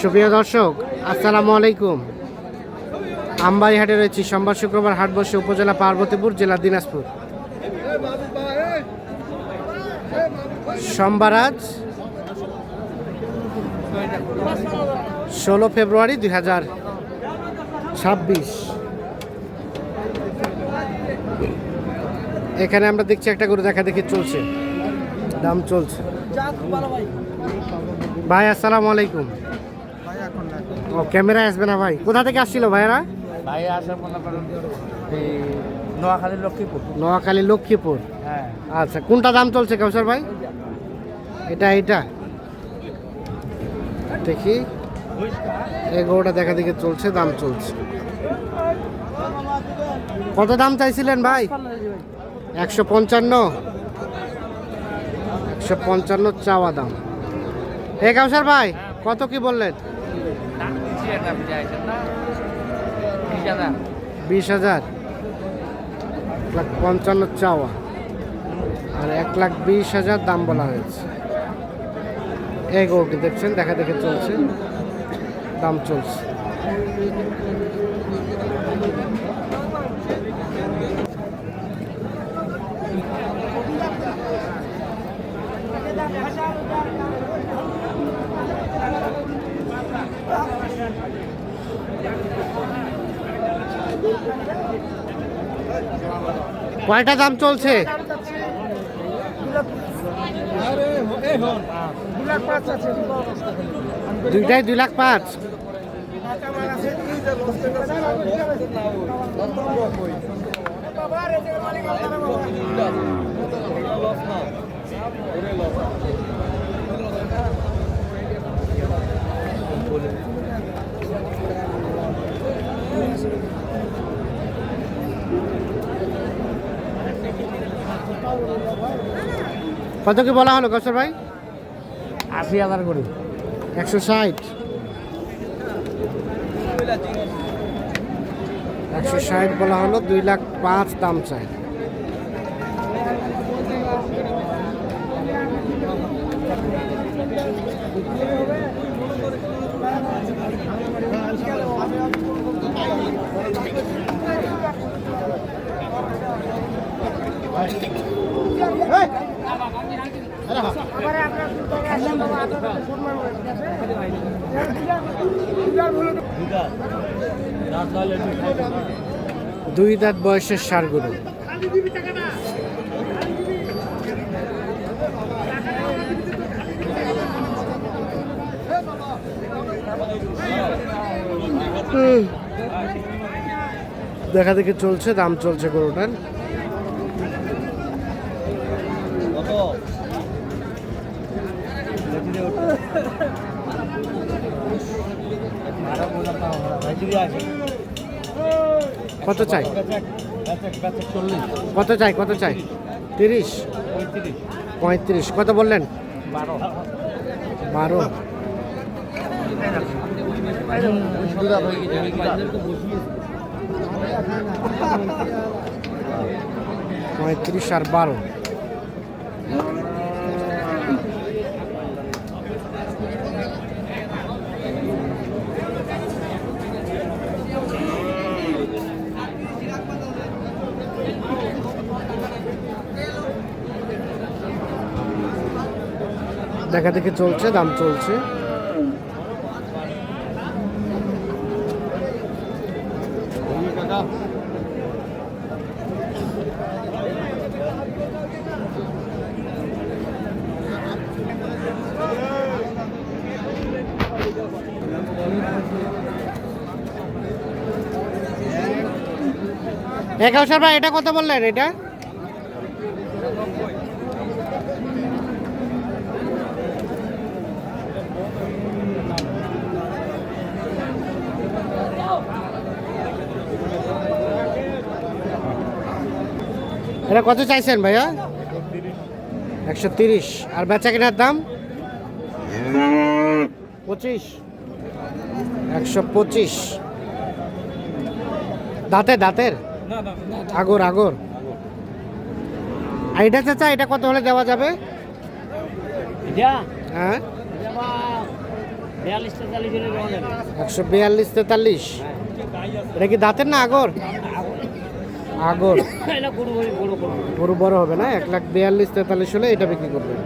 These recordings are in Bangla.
সুপ্রিয় দর্শক, আসসালামু আলাইকুম। আমবাড়ি হাটে রয়েছি। সোমবার শুক্রবার হাট বসে উপজেলা পার্বতীপুর, জেলা দিনাজপুর। সোমবার আজ 16 ফেব্রুয়ারি 2026। এখানে আমরা দেখছি একটা গরু দেখা দেখি চলছে, দাম চলছে। ভাই আসসালামু আলাইকুম। ও ক্যামেরায় আসবে না ভাই? কোথা থেকে আসছিল ভাইরা? ভাই আসার মনে করেন নোয়াখালী লক্ষ্মীপুর। নোয়াখালী লক্ষ্মীপুর। হ্যাঁ, আচ্ছা, কোনটা দাম চলছে কাউসার ভাই? এটা দেখি, এই গরুটা দেখা দেখি চলছে, দাম চলছে। কত দাম চাইছিলেন ভাই? 155। 155 চাওয়া দাম। হে কাউসার ভাই, কত কি বললেন? 20,000। 1,55,000 চাওয়া আর 1,20,000 দাম বলা হয়েছে। এই গরুটি দেখছেন, দেখা দেখে চলছে, দাম চলছে। কয়টা দাম চলছে? দুইটাই 2,05,000। কত কি বলা হলো কসর ভাই? 80,000 করে। 160। 160 বলা হলো, 2,05,000 দাম চাই। দুই দাঁত বয়সের ষাঁড় গরু। দেখা দেখি চলছে, দাম চলছে গরুটার। কত চাই? কত চাই? কত চাই? 30, 35। কত বললেন? 12। 35 আর 12। দেখা দেখি চলছে, দাম চলছে। কাউসার ভাই, এটা কত বললেন? এটা এটা কত চাইছেন ভাইয়া? 130। আর বেচা কেনার দাম 25। 125। দাঁতের আগর। আর এটা চাচা, এটা কত হলে দেওয়া যাবে? এটা হ্যাঁ, 142-43। এটা কি দাঁতের না আগর? আগর। গরু বড় হবে না, 1,42,43 হলে এটা বিক্রি করবেন।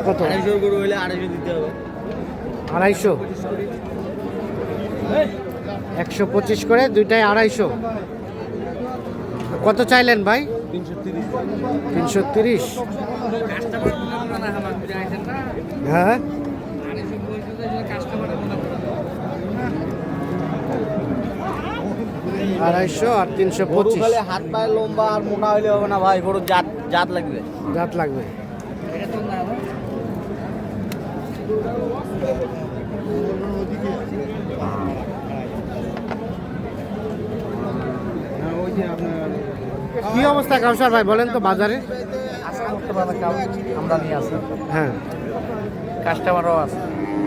কত? 250 গরু হলে 250 দিতে হবে। 250, 125 করে, দুইটাই 250। কত চাইলেন ভাই? 330। হ্যাঁ, 250 আর 325 হাত পায়ে লম্বা আর মোটা হইলে হবে না ভাই, গরুর জাত জাত লাগবে। জাত লাগবে। কি অবস্থা কাউসার ভাই বলেন তো বাজারে? আমরা নিয়ে আসি, হ্যাঁ, কাস্টমারও আছে।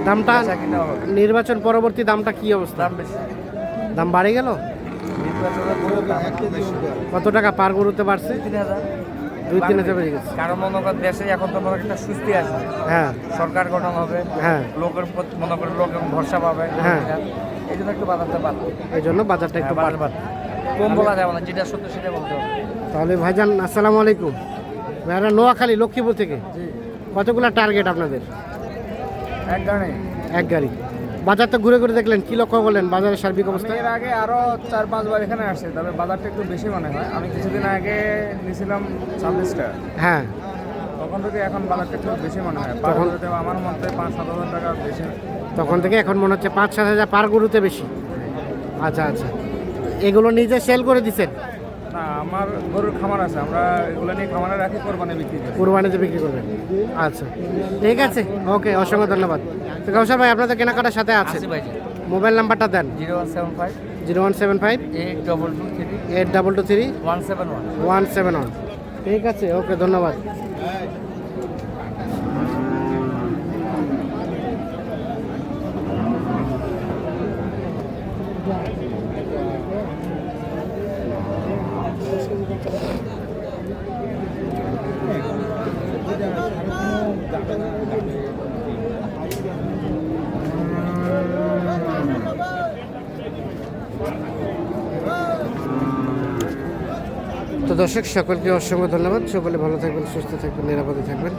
দামটা বেচা কিনাও হবে। নির্বাচন পরবর্তী দামটা কি অবস্থা? দাম বেশি, দাম বাড়ে গেল? নির্বাচনের গরুর দাম বেশি। কত টাকা পার গরুতে বাড়ছে? 3,000। 2-3 বেড়ে গেছে। কারণ মনে করেন দেশে এখন তো মনে করেন একটা সুস্থি আসবে, হ্যাঁ সরকার গঠন হবে, হ্যাঁ, লোকের প্রতি মনে করেন লোক ভরসা পাবে। হ্যাঁ। এই জন্য একটু বাজারটা বাড়বে। এই জন্য বাজারটা একটু বাড়বে বাড়বে। কম বলা যাবে না, যেটা সত্য সেটা বলতে হবে। তাহলে ভাইজান আসসালামু আলাইকুম। ভাইরা নোয়াখালী লক্ষ্মীপুর থেকে। জি, কতগুলো টার্গেট আপনাদের? এক গানে। এক গাড়ি। বাজার তো ঘুরে ঘুরে দেখলেন, কি লক্ষ্য করলেন বাজারের সার্বিক অবস্থা? এর আগে আরো 4-5 বার এখানে আসছে, তবে বাজারটা একটু বেশি মনে হয়। আমি কিছুদিন আগে নিয়েছিলাম 26 টাকা, হ্যাঁ, তখন থেকে এখন বাজারটা একটু বেশি মনে হয়। তখন- তখন আমার মতে 5-7 হাজার টাকা বেশি। তখন থেকে এখন মনে হচ্ছে 5-7 হাজার পার গরুতে বেশি। আচ্ছা আচ্ছা, এগুলো নিজে সেল করে দিচ্ছেন? না, আমার গরুর খামার আছে, আমরা এগুলো নিয়ে খামারে রাখি, কোরবানি বিক্রি করি। কুরবানিতে বিক্রি করবেন? আচ্ছা, ঠিক আছে, ওকে, অসংখ্য ধন্যবাদ। তো কাউসার ভাই আপনাদের কেনাকাটার সাথে আছে, মোবাইল নাম্বারটা দেন। 0175 0175 8223 822 171। 171। ঠিক আছে, ওকে, ধন্যবাদ। তো দর্শক সকলকে অসংখ্য ধন্যবাদ। সকলে ভালো থাকবেন, সুস্থ থাকবেন, নিরাপদে থাকবেন।